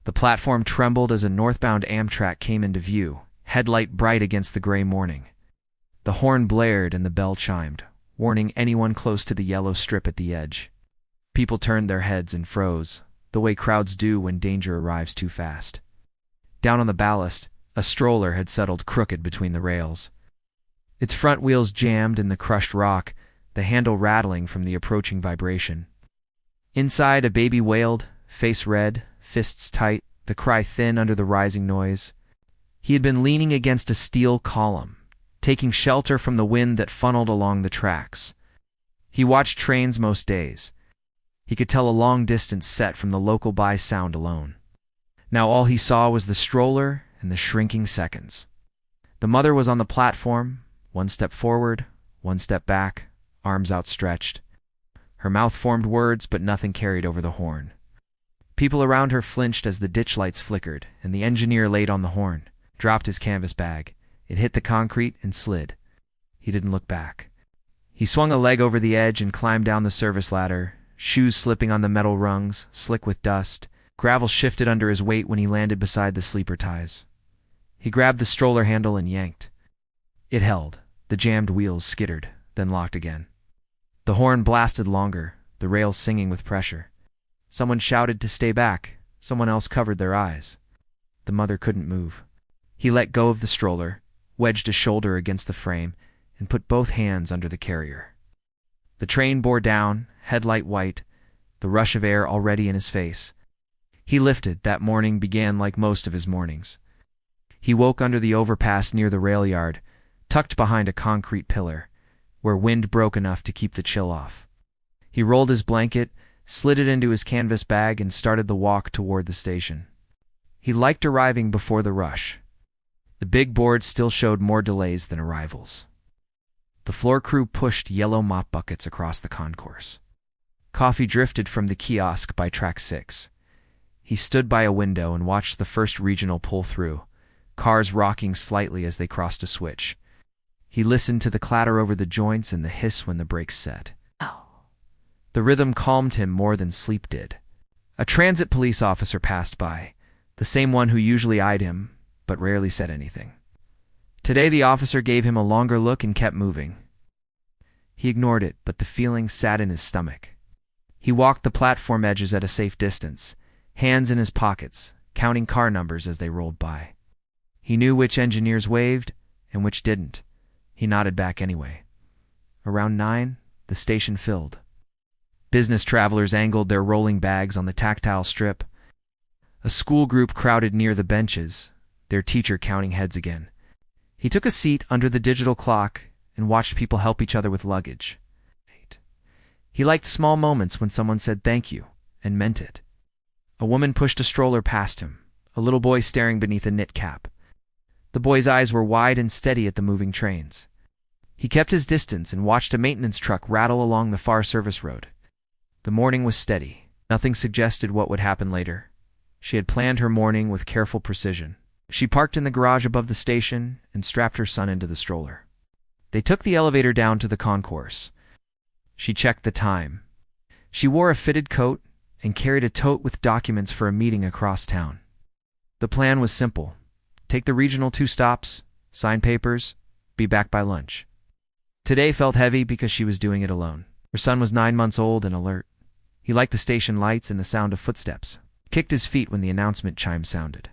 The platform trembled as a northbound Amtrak came into view, headlight bright against the gray morning. The horn blared and the bell chimed, warning anyone close to the yellow strip at the edge. People turned their heads and froze, the way crowds do when danger arrives too fast. Down on the ballast, a stroller had settled crooked between the rails. Its front wheels jammed in the crushed rock, the handle rattling from the approaching vibration. Inside, a baby wailed, face red, fists tight, the cry thin under the rising noise. He had been leaning against a steel column, taking shelter from the wind that funneled along the tracks. He watched trains most days. He could tell a long distance set from the local by sound alone. Now all he saw was the stroller and the shrinking seconds. The mother was on the platform, one step forward, one step back, arms outstretched. Her mouth formed words, but nothing carried over the horn. People around her flinched as the ditch lights flickered, and the engineer laid on the horn, dropped his canvas bag. It hit the concrete and slid. He didn't look back. He swung a leg over the edge and climbed down the service ladder, shoes slipping on the metal rungs, slick with dust. Gravel shifted under his weight when he landed beside the sleeper ties. He grabbed the stroller handle and yanked. It held. The jammed wheels skittered, then locked again. The horn blasted longer, the rails singing with pressure. Someone shouted to stay back. Someone else covered their eyes. The mother couldn't move. He let go of the stroller, wedged a shoulder against the frame, and put both hands under the carrier. The train bore down, headlight white, the rush of air already in his face. He lifted. That morning began like most of his mornings. He woke under the overpass near the rail yard, tucked behind a concrete pillar, where wind broke enough to keep the chill off. He rolled his blanket, slid it into his canvas bag, and started the walk toward the station. He liked arriving before the rush. The big board still showed more delays than arrivals. The floor crew pushed yellow mop buckets across the concourse. Coffee drifted from the kiosk by track 6. He stood by a window and watched the first regional pull through, cars rocking slightly as they crossed a switch. He listened to the clatter over the joints and the hiss when the brakes set. The rhythm calmed him more than sleep did. A transit police officer passed by, the same one who usually eyed him, but rarely said anything. Today the officer gave him a longer look and kept moving. He ignored it, but the feeling sat in his stomach. He walked the platform edges at a safe distance, hands in his pockets, counting car numbers as they rolled by. He knew which engineers waved and which didn't. He nodded back anyway. Around 9, the station filled. Business travelers angled their rolling bags on the tactile strip. A school group crowded near the benches, their teacher counting heads again. He took a seat under the digital clock and watched people help each other with luggage. He liked small moments when someone said thank you and meant it. A woman pushed a stroller past him, a little boy staring beneath a knit cap. The boy's eyes were wide and steady at the moving trains. He kept his distance and watched a maintenance truck rattle along the far service road. The morning was steady. Nothing suggested what would happen later. She had planned her morning with careful precision. She parked in the garage above the station and strapped her son into the stroller. They took the elevator down to the concourse. She checked the time. She wore a fitted coat and carried a tote with documents for a meeting across town. The plan was simple. Take the regional 2 stops, sign papers, be back by lunch. Today felt heavy because she was doing it alone. Her son was 9 months old and alert. He liked the station lights and the sound of footsteps. Kicked his feet when the announcement chime sounded.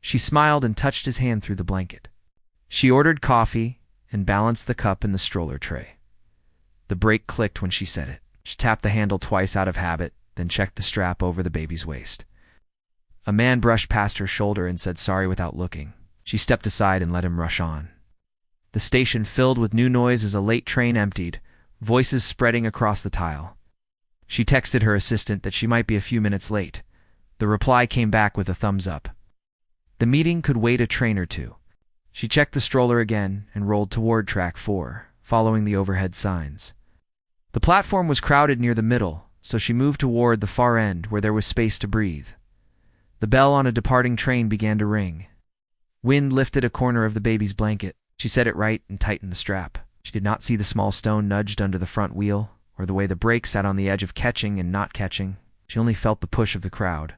She smiled and touched his hand through the blanket. She ordered coffee and balanced the cup in the stroller tray. The brake clicked when she said it. She tapped the handle twice out of habit, then checked the strap over the baby's waist. A man brushed past her shoulder and said sorry without looking. She stepped aside and let him rush on. The station filled with new noise as a late train emptied, voices spreading across the tile. She texted her assistant that she might be a few minutes late. The reply came back with a thumbs up. The meeting could wait a train or two. She checked the stroller again and rolled toward track 4, following the overhead signs. The platform was crowded near the middle, so she moved toward the far end where there was space to breathe. The bell on a departing train began to ring. Wind lifted a corner of the baby's blanket. She set it right and tightened the strap. She did not see the small stone nudged under the front wheel, or the way the brake sat on the edge of catching and not catching. She only felt the push of the crowd.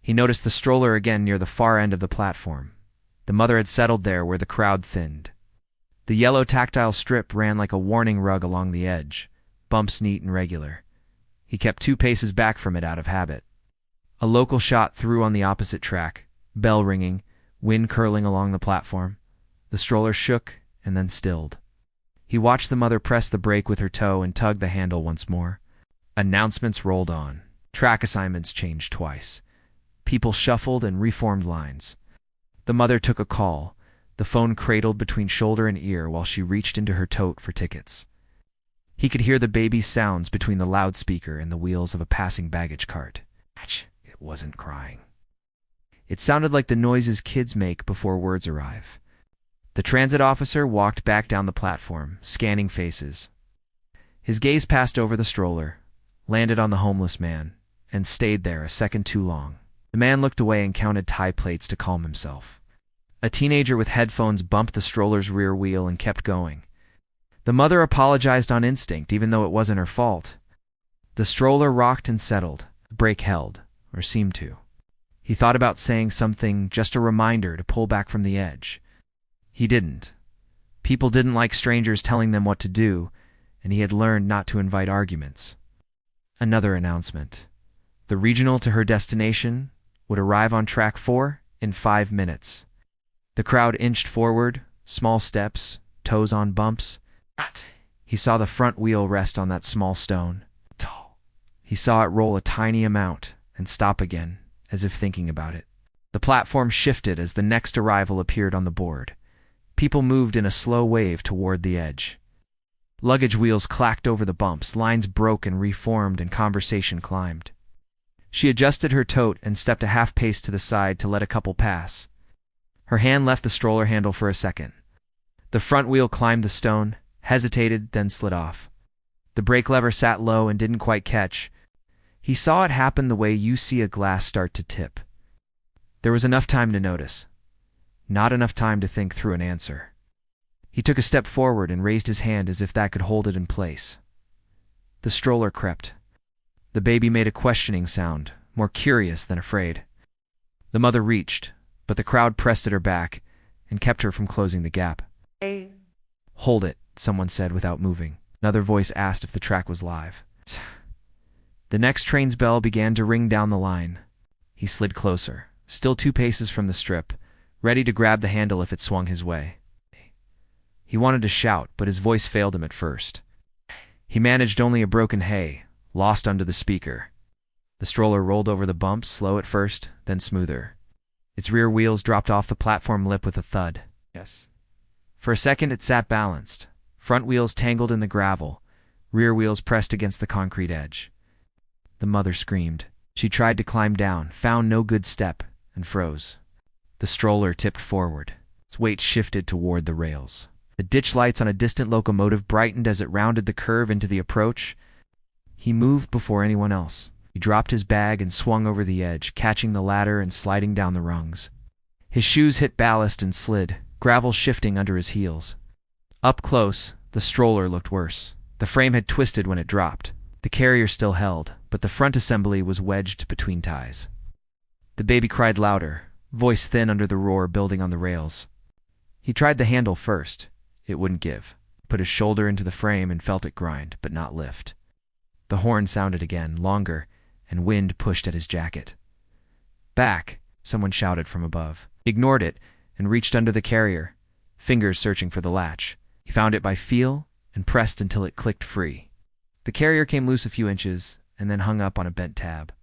He noticed the stroller again near the far end of the platform. The mother had settled there where the crowd thinned. The yellow tactile strip ran like a warning rug along the edge, bumps neat and regular. He kept 2 paces back from it out of habit. A local shot through on the opposite track, bell ringing, wind curling along the platform. The stroller shook and then stilled. He watched the mother press the brake with her toe and tug the handle once more. Announcements rolled on. Track assignments changed twice. People shuffled and reformed lines. The mother took a call, the phone cradled between shoulder and ear while she reached into her tote for tickets. He could hear the baby's sounds between the loudspeaker and the wheels of a passing baggage cart. It wasn't crying. It sounded like the noises kids make before words arrive. The transit officer walked back down the platform, scanning faces. His gaze passed over the stroller, landed on the homeless man, and stayed there a second too long. The man looked away and counted tie plates to calm himself. A teenager with headphones bumped the stroller's rear wheel and kept going. The mother apologized on instinct, even though it wasn't her fault. The stroller rocked and settled. The brake held, or seemed to. He thought about saying something, just a reminder to pull back from the edge. He didn't. People didn't like strangers telling them what to do, and he had learned not to invite arguments. Another announcement. The regional to her destination would arrive on track 4 in 5 minutes. The crowd inched forward, small steps, toes on bumps. He saw the front wheel rest on that small stone. He saw it roll a tiny amount and stop again, as if thinking about it. The platform shifted as the next arrival appeared on the board. People moved in a slow wave toward the edge. Luggage wheels clacked over the bumps, lines broke and reformed, and conversation climbed. She adjusted her tote and stepped a half pace to the side to let a couple pass. Her hand left the stroller handle for a second. The front wheel climbed the stone, hesitated, then slid off. The brake lever sat low and didn't quite catch. He saw it happen the way you see a glass start to tip. There was enough time to notice. Not enough time to think through an answer. He took a step forward and raised his hand as if that could hold it in place. The stroller crept. The baby made a questioning sound, more curious than afraid. The mother reached, but the crowd pressed at her back and kept her from closing the gap. Hey. "Hold it," someone said without moving. Another voice asked if the track was live. The next train's bell began to ring down the line. He slid closer, still 2 paces from the strip, ready to grab the handle if it swung his way. He wanted to shout, but his voice failed him at first. He managed only a broken hey, lost under the speaker. The stroller rolled over the bumps, slow at first, then smoother. Its rear wheels dropped off the platform lip with a thud. Yes. For a second it sat balanced, front wheels tangled in the gravel, rear wheels pressed against the concrete edge. The mother screamed. She tried to climb down, found no good step, and froze. The stroller tipped forward. Its weight shifted toward the rails. The ditch lights on a distant locomotive brightened as it rounded the curve into the approach. He moved before anyone else. He dropped his bag and swung over the edge, catching the ladder and sliding down the rungs. His shoes hit ballast and slid, gravel shifting under his heels. Up close, the stroller looked worse. The frame had twisted when it dropped. The carrier still held, but the front assembly was wedged between ties. The baby cried louder, voice thin under the roar building on the rails. He tried the handle first. It wouldn't give. Put his shoulder into the frame and felt it grind, but not lift. The horn sounded again, longer, and wind pushed at his jacket. "Back!" someone shouted from above. He ignored it and reached under the carrier, fingers searching for the latch. He found it by feel and pressed until it clicked free. The carrier came loose a few inches and then hung up on a bent tab.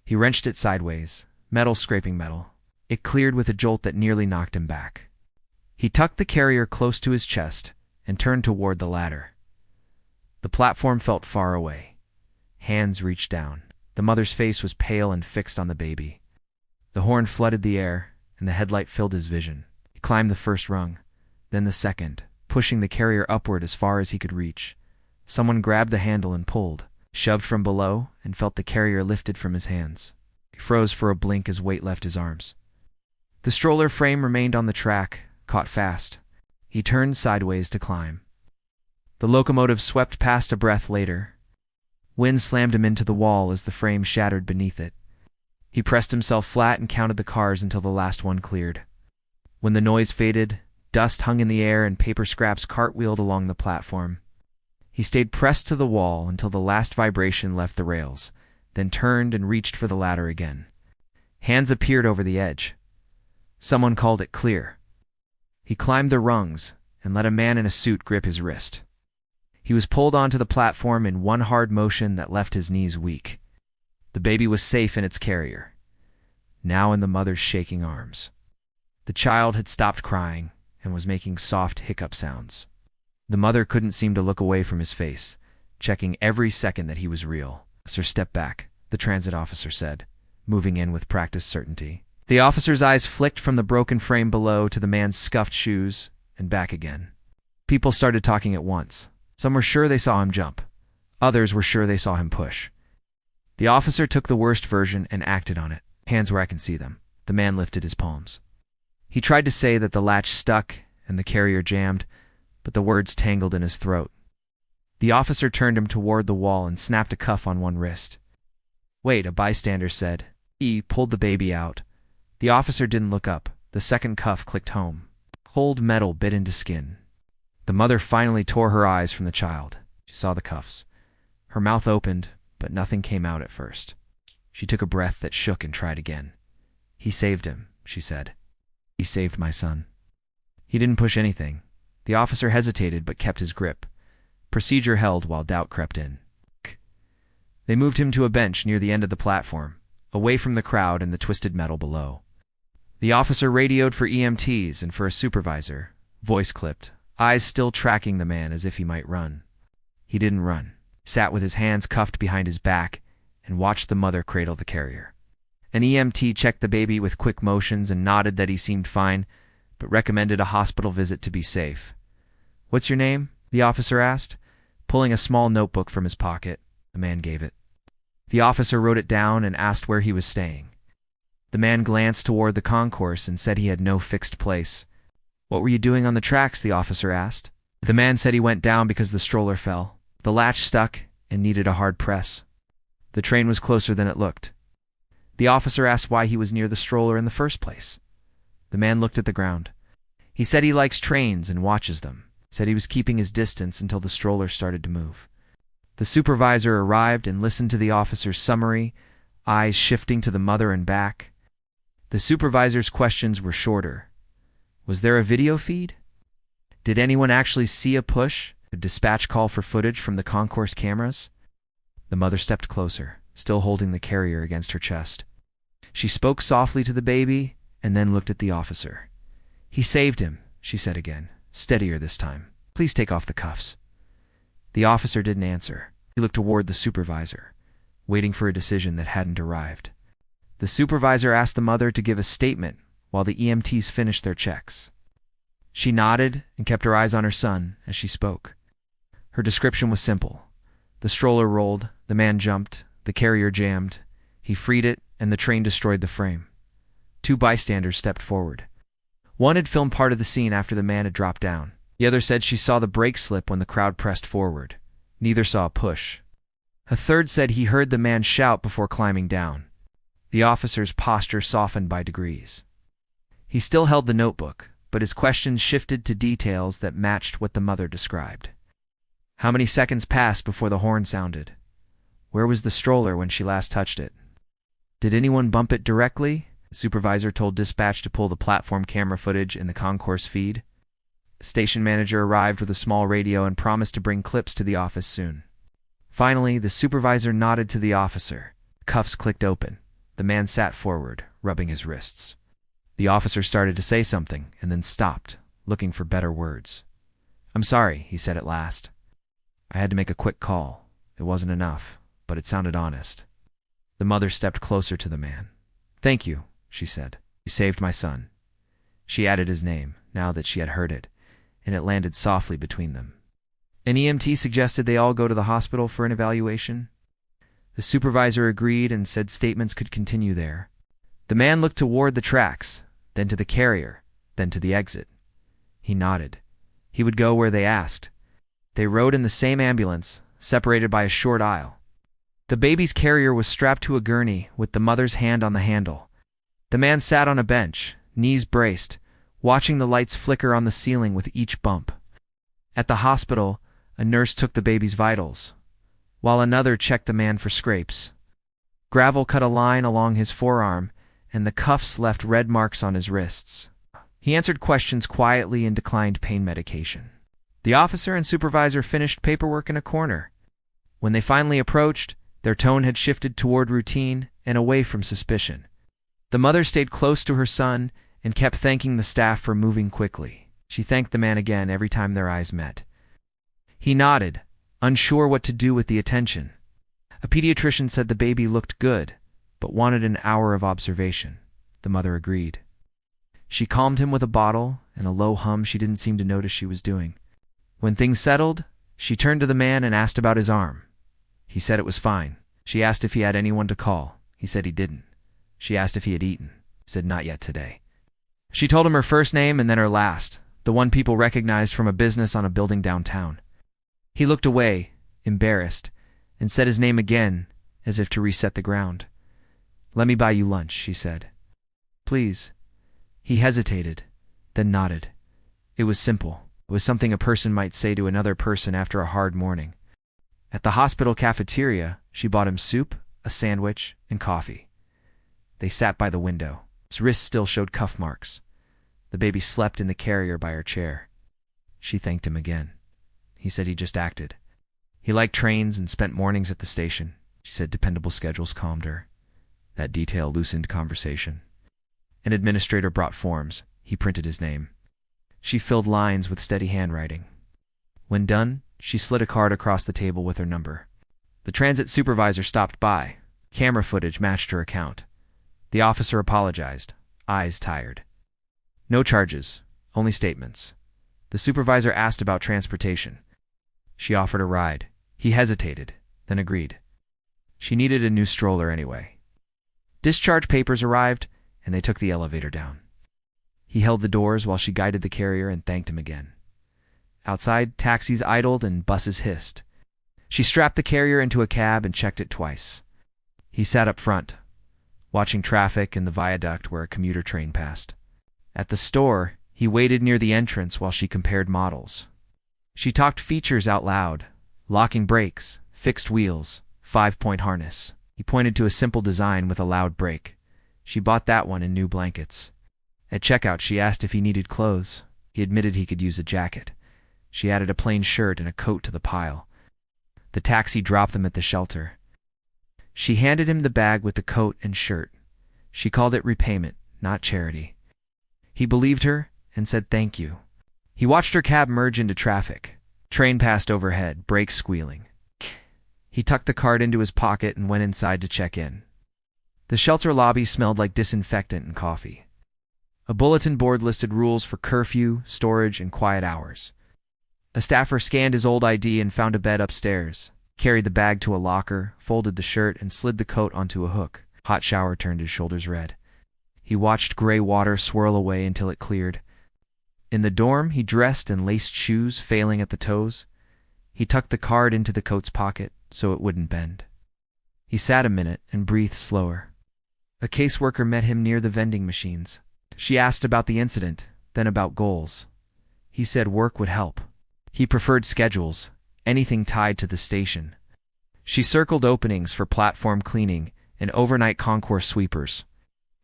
He wrenched it sideways, metal scraping metal. It cleared with a jolt that nearly knocked him back. He tucked the carrier close to his chest and turned toward the ladder. The platform felt far away. Hands reached down. The mother's face was pale and fixed on the baby. The horn flooded the air, and the headlight filled his vision. He climbed the first rung, then the second, pushing the carrier upward as far as he could reach. Someone grabbed the handle and pulled, shoved from below, and felt the carrier lifted from his hands. He froze for a blink as weight left his arms. The stroller frame remained on the track, caught fast. He turned sideways to climb. The locomotive swept past a breath later. Wind slammed him into the wall as the frame shattered beneath it. He pressed himself flat and counted the cars until the last one cleared. When the noise faded, dust hung in the air and paper scraps cartwheeled along the platform. He stayed pressed to the wall until the last vibration left the rails, then turned and reached for the ladder again. Hands appeared over the edge. Someone called it clear. He climbed the rungs and let a man in a suit grip his wrist. He was pulled onto the platform in one hard motion that left his knees weak. The baby was safe in its carrier, now in the mother's shaking arms. The child had stopped crying and was making soft hiccup sounds. The mother couldn't seem to look away from his face, checking every second that he was real. "Sir, step back," the transit officer said, moving in with practiced certainty. The officer's eyes flicked from the broken frame below to the man's scuffed shoes and back again. People started talking at once. Some were sure they saw him jump. Others were sure they saw him push. The officer took the worst version and acted on it. "Hands where I can see them." The man lifted his palms. He tried to say that the latch stuck and the carrier jammed, but the words tangled in his throat. The officer turned him toward the wall and snapped a cuff on one wrist. "Wait," a bystander said. He pulled the baby out. The officer didn't look up. The second cuff clicked home. Cold metal bit into skin. The mother finally tore her eyes from the child. She saw the cuffs. Her mouth opened, but nothing came out at first. She took a breath that shook and tried again. "He saved him," she said. "He saved my son." He didn't push anything. The officer hesitated but kept his grip. Procedure held while doubt crept in. They moved him to a bench near the end of the platform, away from the crowd and the twisted metal below. The officer radioed for EMTs and for a supervisor, voice clipped, eyes still tracking the man as if he might run. He didn't run. He sat with his hands cuffed behind his back and watched the mother cradle the carrier. An EMT checked the baby with quick motions and nodded that he seemed fine, but recommended a hospital visit to be safe. "What's your name?" the officer asked. Pulling a small notebook from his pocket, the man gave it. The officer wrote it down and asked where he was staying. The man glanced toward the concourse and said he had no fixed place. "What were you doing on the tracks?" the officer asked. The man said he went down because the stroller fell. The latch stuck and needed a hard press. The train was closer than it looked. The officer asked why he was near the stroller in the first place. The man looked at the ground. He said he likes trains and watches them. Said he was keeping his distance until the stroller started to move. The supervisor arrived and listened to the officer's summary, eyes shifting to the mother and back. The supervisor's questions were shorter. Was there a video feed? Did anyone actually see a push, a dispatch call for footage from the concourse cameras? The mother stepped closer, still holding the carrier against her chest. She spoke softly to the baby and then looked at the officer. "He saved him," she said again, steadier this time. "Please take off the cuffs." The officer didn't answer. He looked toward the supervisor, waiting for a decision that hadn't arrived. The supervisor asked the mother to give a statement while the EMTs finished their checks. She nodded and kept her eyes on her son as she spoke. Her description was simple. The stroller rolled, the man jumped, the carrier jammed. He freed it, and the train destroyed the frame. Two bystanders stepped forward. One had filmed part of the scene after the man had dropped down. The other said she saw the brake slip when the crowd pressed forward. Neither saw a push. A third said he heard the man shout before climbing down. The officer's posture softened by degrees. He still held the notebook, but his questions shifted to details that matched what the mother described. How many seconds passed before the horn sounded? Where was the stroller when she last touched it? Did anyone bump it directly? The supervisor told dispatch to pull the platform camera footage in the concourse feed. The station manager arrived with a small radio and promised to bring clips to the office soon. Finally, the supervisor nodded to the officer. Cuffs clicked open. The man sat forward, rubbing his wrists. The officer started to say something and then stopped, looking for better words. "I'm sorry," he said at last. "I had to make a quick call. It wasn't enough, but it sounded honest." The mother stepped closer to the man. "Thank you," she said. "You saved my son." She added his name, now that she had heard it, and it landed softly between them. An EMT suggested they all go to the hospital for an evaluation. The supervisor agreed and said statements could continue there. The man looked toward the tracks, then to the carrier, then to the exit. He nodded. He would go where they asked. They rode in the same ambulance, separated by a short aisle. The baby's carrier was strapped to a gurney with the mother's hand on the handle. The man sat on a bench, knees braced, watching the lights flicker on the ceiling with each bump. At the hospital, a nurse took the baby's vitals, while another checked the man for scrapes. Gravel cut a line along his forearm, and the cuffs left red marks on his wrists. He answered questions quietly and declined pain medication. The officer and supervisor finished paperwork in a corner. When they finally approached, their tone had shifted toward routine and away from suspicion. The mother stayed close to her son and kept thanking the staff for moving quickly. She thanked the man again every time their eyes met. He nodded, unsure what to do with the attention. A pediatrician said the baby looked good, but wanted an hour of observation. The mother agreed. She calmed him with a bottle and a low hum she didn't seem to notice she was doing. When things settled, she turned to the man and asked about his arm. He said it was fine. She asked if he had anyone to call. He said he didn't. She asked if he had eaten. He said not yet today. She told him her first name and then her last, the one people recognized from a business on a building downtown. He looked away, embarrassed, and said his name again, as if to reset the ground. "Let me buy you lunch," she said. "Please." He hesitated, then nodded. It was simple. It was something a person might say to another person after a hard morning. At the hospital cafeteria, she bought him soup, a sandwich, and coffee. They sat by the window. His wrists still showed cuff marks. The baby slept in the carrier by her chair. She thanked him again. He said he just acted. He liked trains and spent mornings at the station. She said dependable schedules calmed her. That detail loosened conversation. An administrator brought forms. He printed his name. She filled lines with steady handwriting. When done, she slid a card across the table with her number. The transit supervisor stopped by. Camera footage matched her account. The officer apologized, eyes tired. No charges, only statements. The supervisor asked about transportation. She offered a ride. He hesitated, then agreed. She needed a new stroller anyway. Discharge papers arrived, and they took the elevator down. He held the doors while she guided the carrier and thanked him again. Outside, taxis idled and buses hissed. She strapped the carrier into a cab and checked it twice. He sat up front, watching traffic in the viaduct where a commuter train passed. At the store, he waited near the entrance while she compared models. She talked features out loud: locking brakes, fixed wheels, 5-point harness. He pointed to a simple design with a loud brake. She bought that one in new blankets. At checkout, she asked if he needed clothes. He admitted he could use a jacket. She added a plain shirt and a coat to the pile. The taxi dropped them at the shelter. She handed him the bag with the coat and shirt. She called it repayment, not charity. He believed her and said thank you. He watched her cab merge into traffic. Train passed overhead, brakes squealing. He tucked the card into his pocket and went inside to check in. The shelter lobby smelled like disinfectant and coffee. A bulletin board listed rules for curfew, storage, and quiet hours. A staffer scanned his old ID and found a bed upstairs, carried the bag to a locker, folded the shirt, and slid the coat onto a hook. Hot shower turned his shoulders red. He watched gray water swirl away until it cleared. In the dorm, he dressed in laced shoes failing at the toes. He tucked the card into the coat's pocket so it wouldn't bend. He sat a minute and breathed slower. A caseworker met him near the vending machines. She asked about the incident, then about goals. He said work would help. He preferred schedules, anything tied to the station. She circled openings for platform cleaning and overnight concourse sweepers.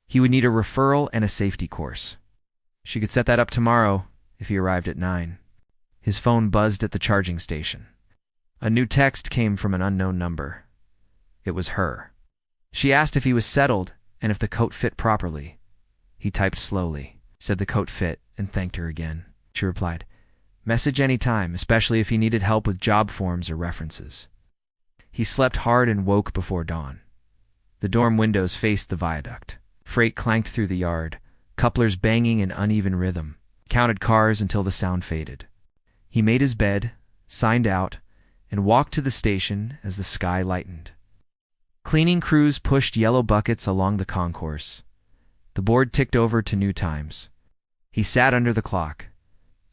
He would need a referral and a safety course. She could set that up tomorrow if he arrived at 9. His phone buzzed at the charging station. A new text came from an unknown number. It was her. She asked if he was settled and if the coat fit properly. He typed slowly, said the coat fit, and thanked her again. She replied, "Message anytime, especially if he needed help with job forms or references." He slept hard and woke before dawn. The dorm windows faced the viaduct. Freight clanked through the yard, couplers banging in uneven rhythm, counted cars until the sound faded. He made his bed, signed out, and walked to the station as the sky lightened. Cleaning crews pushed yellow buckets along the concourse. The board ticked over to new times. He sat under the clock.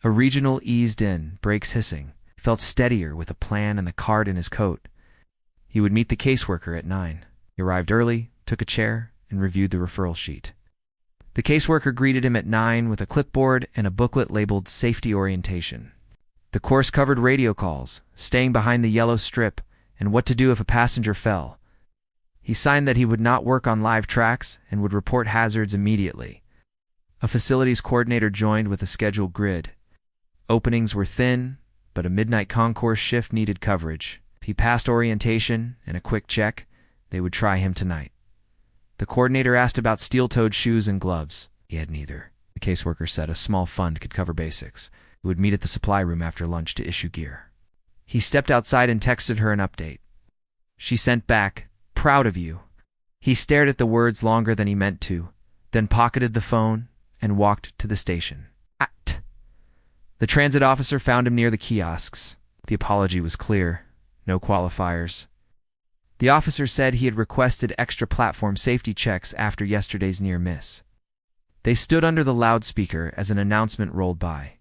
A regional eased in, brakes hissing, felt steadier with a plan and the card in his coat. He would meet the caseworker at 9. He arrived early, took a chair, and reviewed the referral sheet. The caseworker greeted him at 9 with a clipboard and a booklet labeled Safety Orientation. The course covered radio calls, staying behind the yellow strip, and what to do if a passenger fell. He signed that he would not work on live tracks and would report hazards immediately. A facilities coordinator joined with a scheduled grid. Openings were thin, but a midnight concourse shift needed coverage. If he passed orientation and a quick check, they would try him tonight. The coordinator asked about steel-toed shoes and gloves. He had neither. The caseworker said a small fund could cover basics. He would meet at the supply room after lunch to issue gear. He stepped outside and texted her an update. She sent back, "Proud of you." He stared at the words longer than he meant to, then pocketed the phone and walked to the station. The transit officer found him near the kiosks. The apology was clear. No qualifiers. The officer said he had requested extra platform safety checks after yesterday's near miss. They stood under the loudspeaker as an announcement rolled by.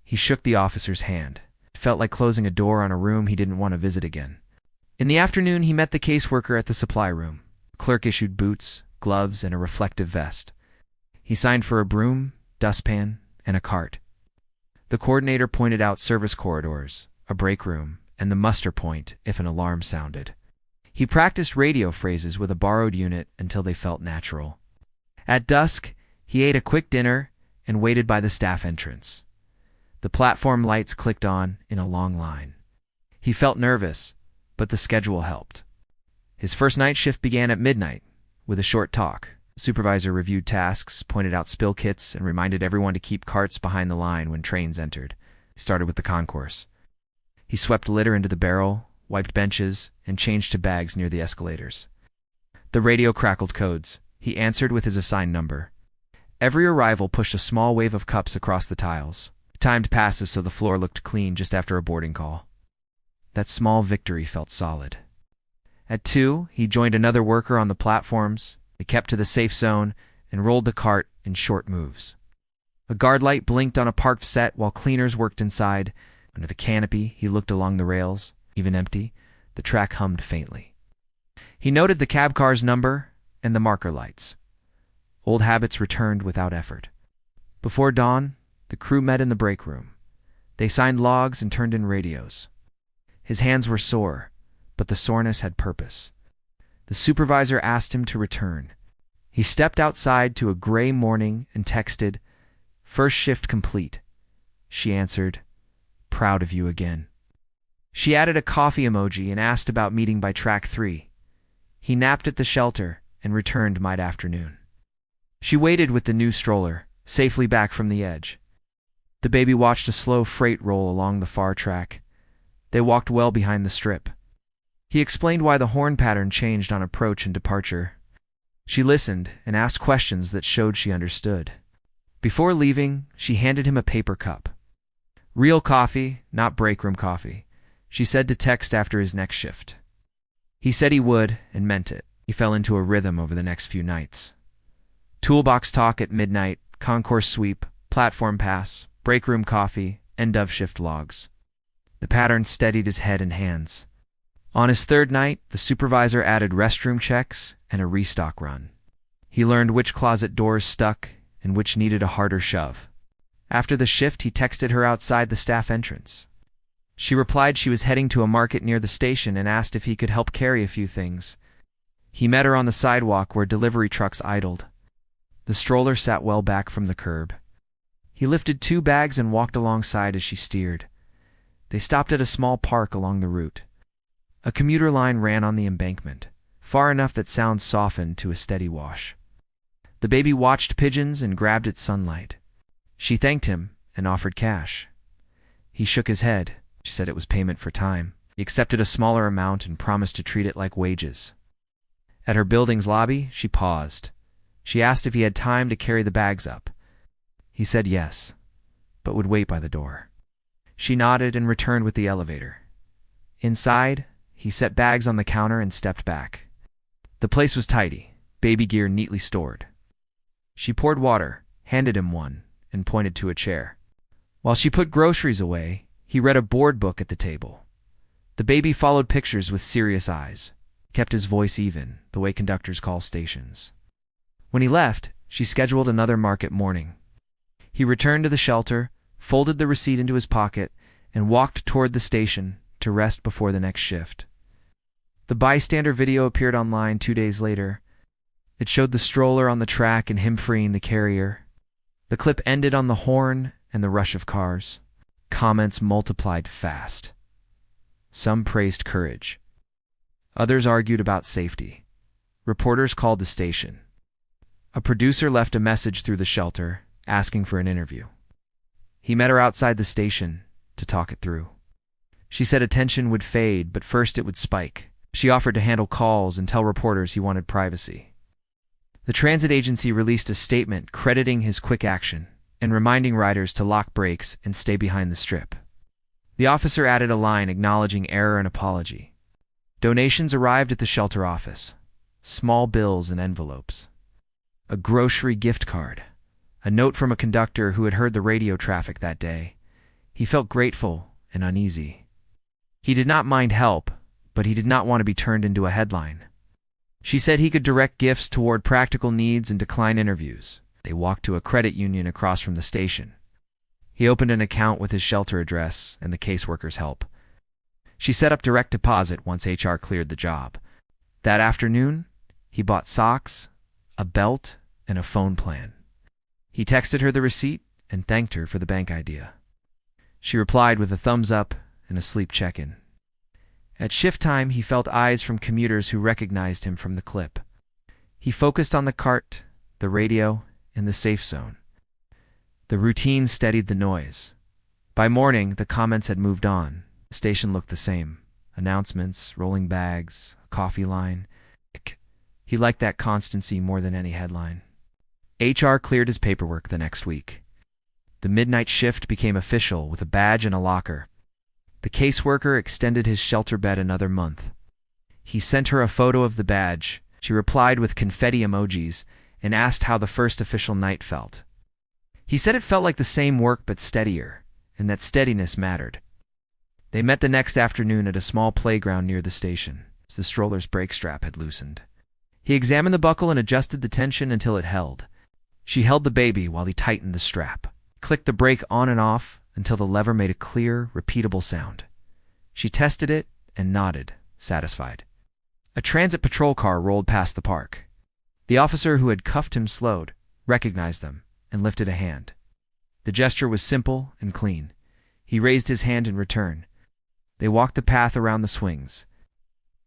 He shook the officer's hand. It felt like closing a door on a room he didn't want to visit again. In the afternoon, he met the caseworker at the supply room. The clerk issued boots, gloves, and a reflective vest. He signed for a broom, dustpan, and a cart. The coordinator pointed out service corridors, a break room, and the muster point if an alarm sounded. He practiced radio phrases with a borrowed unit until they felt natural. At dusk, he ate a quick dinner and waited by the staff entrance. The platform lights clicked on in a long line. He felt nervous, but the schedule helped. His first night shift began at midnight with a short talk. The supervisor reviewed tasks, pointed out spill kits, and reminded everyone to keep carts behind the line when trains entered. He started with the concourse. He swept litter into the barrel, wiped benches, and changed to bags near the escalators. The radio crackled codes. He answered with his assigned number. Every arrival pushed a small wave of cups across the tiles. Timed passes so the floor looked clean just after a boarding call. That small victory felt solid. At 2, he joined another worker on the platforms. They kept to the safe zone and rolled the cart in short moves. A guard light blinked on a parked set while cleaners worked inside. Under the canopy, he looked along the rails. Even empty, the track hummed faintly. He noted the cab car's number and the marker lights. Old habits returned without effort. Before dawn, the crew met in the break room. They signed logs and turned in radios. His hands were sore, but the soreness had purpose. The supervisor asked him to return. He stepped outside to a gray morning and texted, "First shift complete." She answered, "Proud of you again." She added a coffee emoji and asked about meeting by track 3. He napped at the shelter and returned mid-afternoon. She waited with the new stroller, safely back from the edge. The baby watched a slow freight roll along the far track. They walked well behind the strip. He explained why the horn pattern changed on approach and departure. She listened and asked questions that showed she understood. Before leaving, she handed him a paper cup. Real coffee, not break room coffee, she said to text after his next shift. He said he would and meant it. He fell into a rhythm over the next few nights. Toolbox talk at midnight, concourse sweep, platform pass, break room coffee, end of shift logs. The pattern steadied his head and hands. On his third night, the supervisor added restroom checks and a restock run. He learned which closet doors stuck and which needed a harder shove. After the shift, he texted her outside the staff entrance. She replied she was heading to a market near the station and asked if he could help carry a few things. He met her on the sidewalk where delivery trucks idled. The stroller sat well back from the curb. He lifted 2 bags and walked alongside as she steered. They stopped at a small park along the route. A commuter line ran on the embankment, far enough that sound softened to a steady wash. The baby watched pigeons and grabbed at sunlight. She thanked him and offered cash. He shook his head. She said it was payment for time. He accepted a smaller amount and promised to treat it like wages. At her building's lobby, she paused. She asked if he had time to carry the bags up. He said yes, but would wait by the door. She nodded and returned with the elevator. Inside, he set bags on the counter and stepped back. The place was tidy, baby gear neatly stored. She poured water, handed him one, and pointed to a chair. While she put groceries away, he read a board book at the table. The baby followed pictures with serious eyes, kept his voice even, the way conductors call stations. When he left, she scheduled another market morning. He returned to the shelter, folded the receipt into his pocket, and walked toward the station to rest before the next shift. The bystander video appeared online 2 days later. It showed the stroller on the track and him freeing the carrier. The clip ended on the horn and the rush of cars. Comments multiplied fast. Some praised courage. Others argued about safety. Reporters called the station. A producer left a message through the shelter, asking for an interview. He met her outside the station to talk it through. She said attention would fade, but first it would spike. She offered to handle calls and tell reporters he wanted privacy. The transit agency released a statement crediting his quick action and reminding riders to lock brakes and stay behind the strip. The officer added a line acknowledging error and apology. Donations arrived at the shelter office. Small bills and envelopes. A grocery gift card. A note from a conductor who had heard the radio traffic that day. He felt grateful and uneasy. He did not mind help, but he did not want to be turned into a headline. She said he could direct gifts toward practical needs and decline interviews. They walked to a credit union across from the station. He opened an account with his shelter address and the caseworker's help. She set up direct deposit once HR cleared the job. That afternoon, he bought socks, a belt, and a phone plan. He texted her the receipt and thanked her for the bank idea. She replied with a thumbs up and a sleep check-in. At shift time, he felt eyes from commuters who recognized him from the clip. He focused on the cart, the radio, and the safe zone. The routine steadied the noise. By morning, the comments had moved on. The station looked the same. Announcements, rolling bags, a coffee line. He liked that constancy more than any headline. HR cleared his paperwork the next week. The midnight shift became official with a badge and a locker. The caseworker extended his shelter bed another month. He sent her a photo of the badge. She replied with confetti emojis and asked how the first official night felt. He said it felt like the same work but steadier, and that steadiness mattered. They met the next afternoon at a small playground near the station, as the stroller's brake strap had loosened. He examined the buckle and adjusted the tension until it held. She held the baby while he tightened the strap, clicked the brake on and off until the lever made a clear, repeatable sound. She tested it and nodded, satisfied. A transit patrol car rolled past the park. The officer who had cuffed him slowed, recognized them, and lifted a hand. The gesture was simple and clean. He raised his hand in return. They walked the path around the swings.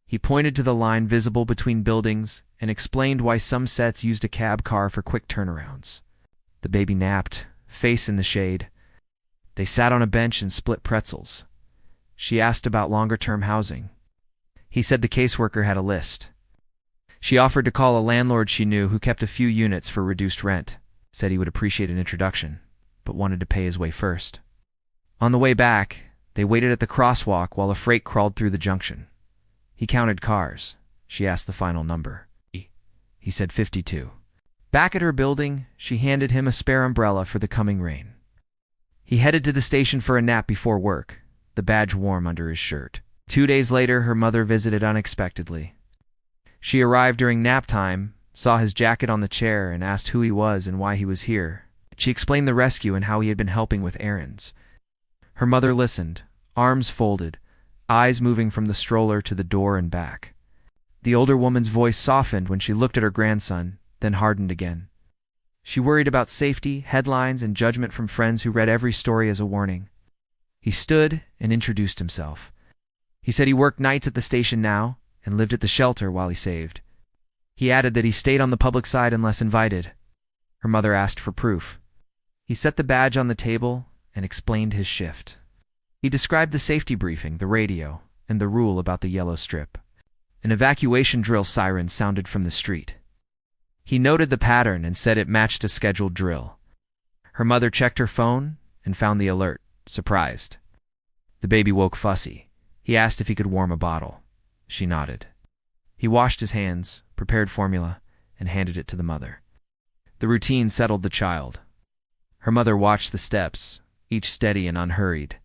He pointed to the line visible between buildings and explained why some sets used a cab car for quick turnarounds. The baby napped, face in the shade. They sat on a bench and split pretzels. She asked about longer-term housing. He said the caseworker had a list. She offered to call a landlord she knew who kept a few units for reduced rent, said he would appreciate an introduction, but wanted to pay his way first. On the way back, they waited at the crosswalk while a freight crawled through the junction. He counted cars. She asked the final number. He said 52. Back at her building, she handed him a spare umbrella for the coming rain. He headed to the station for a nap before work, the badge warm under his shirt. 2 days later, her mother visited unexpectedly. She arrived during nap time, saw his jacket on the chair, and asked who he was and why he was here. She explained the rescue and how he had been helping with errands. Her mother listened, arms folded, eyes moving from the stroller to the door and back. The older woman's voice softened when she looked at her grandson, then hardened again. She worried about safety, headlines, and judgment from friends who read every story as a warning. He stood and introduced himself. He said he worked nights at the station now and lived at the shelter while he saved. He added that he stayed on the public side unless invited. Her mother asked for proof. He set the badge on the table and explained his shift. He described the safety briefing, the radio, and the rule about the yellow strip. An evacuation drill siren sounded from the street. He noted the pattern and said it matched a scheduled drill. Her mother checked her phone and found the alert, surprised. The baby woke fussy. He asked if he could warm a bottle. She nodded. He washed his hands, prepared formula, and handed it to the mother. The routine settled the child. Her mother watched the steps, each steady and unhurried.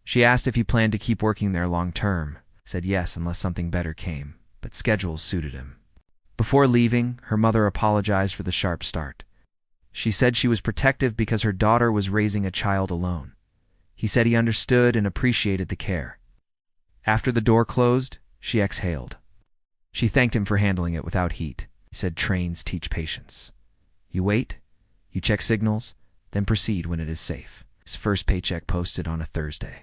She asked if he planned to keep working there long term, said yes unless something better came, but schedules suited him. Before leaving, her mother apologized for the sharp start. She said she was protective because her daughter was raising a child alone. He said he understood and appreciated the care. After the door closed, she exhaled. She thanked him for handling it without heat. He said trains teach patience. You wait, you check signals, then proceed when it is safe. His first paycheck posted on a Thursday.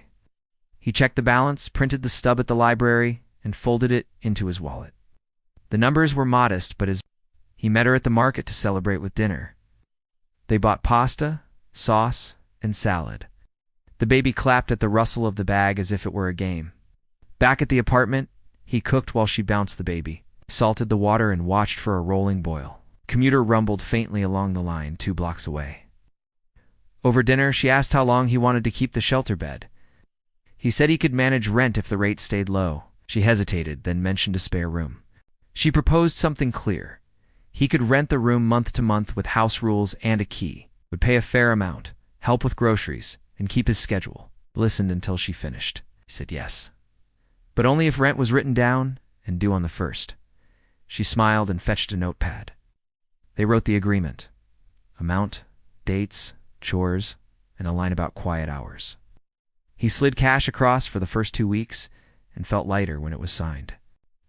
He checked the balance, printed the stub at the library, and folded it into his wallet. The numbers were modest, but he met her at the market to celebrate with dinner. They bought pasta, sauce, and salad. The baby clapped at the rustle of the bag as if it were a game. Back at the apartment, he cooked while she bounced the baby, salted the water, and watched for a rolling boil. Commuter rumbled faintly along the line 2 blocks away. Over dinner, she asked how long he wanted to keep the shelter bed. He said he could manage rent if the rate stayed low. She hesitated, then mentioned a spare room. She proposed something clear. He could rent the room month to month with house rules and a key, would pay a fair amount, help with groceries, and keep his schedule. Listened until she finished. He said yes, but only if rent was written down and due on the 1st. She smiled and fetched a notepad. They wrote the agreement. Amount, dates, chores, and a line about quiet hours. He slid cash across for the first 2 weeks and felt lighter when it was signed.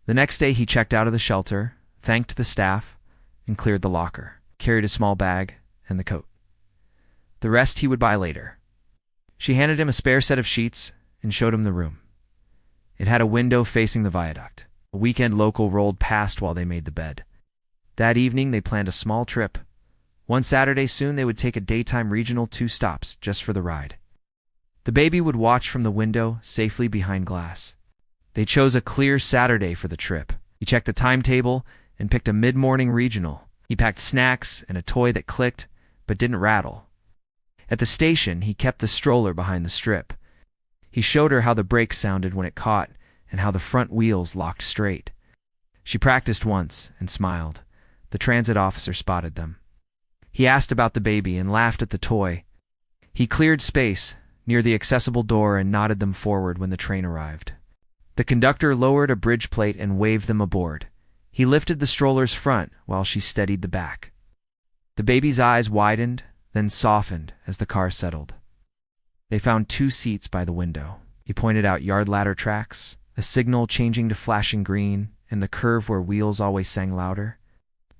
The next day he checked out of the shelter, thanked the staff, and cleared the locker, carried a small bag and the coat. The rest he would buy later. She handed him a spare set of sheets and showed him the room. It had a window facing the viaduct. A weekend local rolled past while they made the bed. That evening they planned a small trip. One Saturday soon they would take a daytime regional 2 stops just for the ride. The baby would watch from the window, safely behind glass. They chose a clear Saturday for the trip. He checked the timetable and picked a mid-morning regional. He packed snacks and a toy that clicked, but didn't rattle. At the station, he kept the stroller behind the strip. He showed her how the brakes sounded when it caught and how the front wheels locked straight. She practiced once and smiled. The transit officer spotted them. He asked about the baby and laughed at the toy. He cleared space near the accessible door and nodded them forward when the train arrived. The conductor lowered a bridge plate and waved them aboard. He lifted the stroller's front while she steadied the back. The baby's eyes widened, then softened as the car settled. They found 2 seats by the window. He pointed out yard ladder tracks, a signal changing to flashing green, and the curve where wheels always sang louder.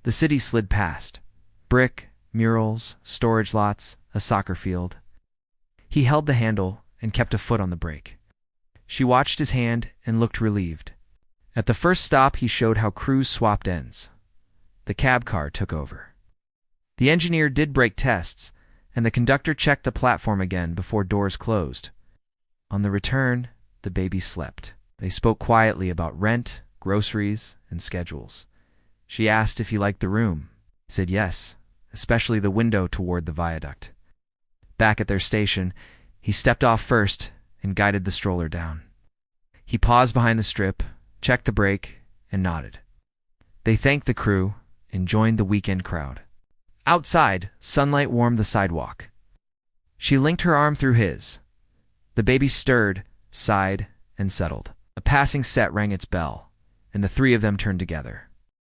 The city slid past. Brick, murals, storage lots, a soccer field. He held the handle and kept a foot on the brake. She watched his hand and looked relieved. At the first stop, he showed how crews swapped ends. The cab car took over. The engineer did brake tests, and the conductor checked the platform again before doors closed. On the return, the baby slept. They spoke quietly about rent, groceries, and schedules. She asked if he liked the room. He said yes, especially the window toward the viaduct. Back at their station, he stepped off first and guided the stroller down. He paused behind the strip, checked the brake, and nodded. They thanked the crew and joined the weekend crowd. Outside, sunlight warmed the sidewalk. She linked her arm through his. The baby stirred, sighed, and settled. A passing set rang its bell, and the 3 of them turned together.